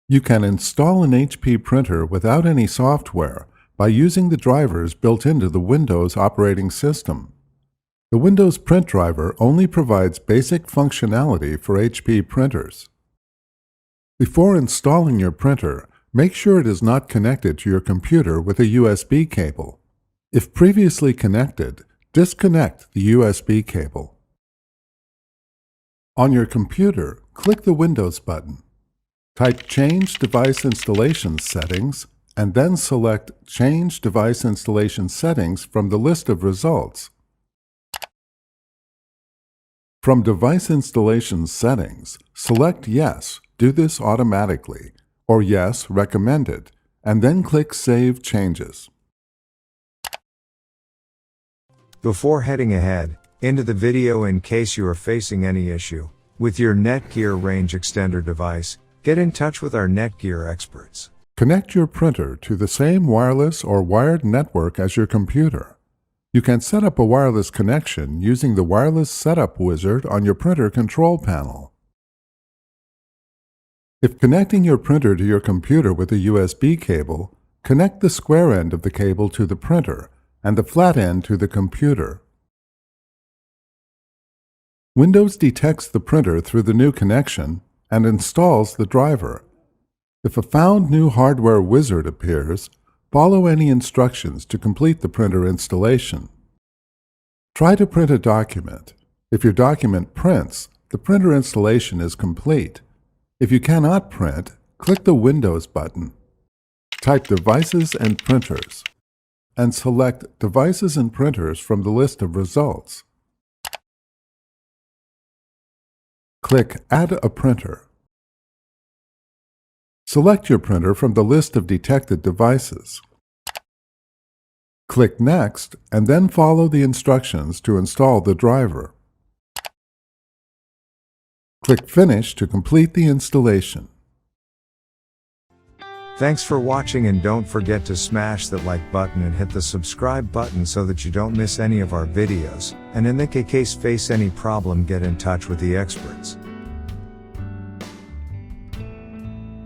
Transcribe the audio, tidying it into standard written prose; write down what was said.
You can install an HP printer without any software by using the drivers built into the Windows operating system. The Windows Print driver only provides basic functionality for HP printers. Before installing your printer, make sure it is not connected to your computer with a USB cable. If previously connected, disconnect the USB cable. On your computer, click the Windows button. Type Change Device Installation Settings and then select Change Device Installation Settings from the list of results. From Device Installation Settings, select Yes, do this automatically, or Yes, recommended, and then click Save Changes. Before heading ahead into the video, in case you are facing any issue with your Netgear range extender device, get in touch with our Netgear experts. Connect your printer to the same wireless or wired network as your computer. You can set up a wireless connection using the Wireless Setup Wizard on your printer control panel. If connecting your printer to your computer with a USB cable, connect the square end of the cable to the printer and the flat end to the computer. Windows detects the printer through the new connection and installs the driver. If a Found New Hardware wizard appears, follow any instructions to complete the printer installation. Try to print a document. If your document prints, the printer installation is complete. If you cannot print, click the Windows button. Type Devices and Printers and select Devices and Printers from the list of results. Click Add a Printer. Select your printer from the list of detected devices. Click Next and then follow the instructions to install the driver. Click Finish to complete the installation. Thanks for watching, and don't forget to smash that like button and hit the subscribe button so that you don't miss any of our videos, and in the case face any problem, get in touch with the experts.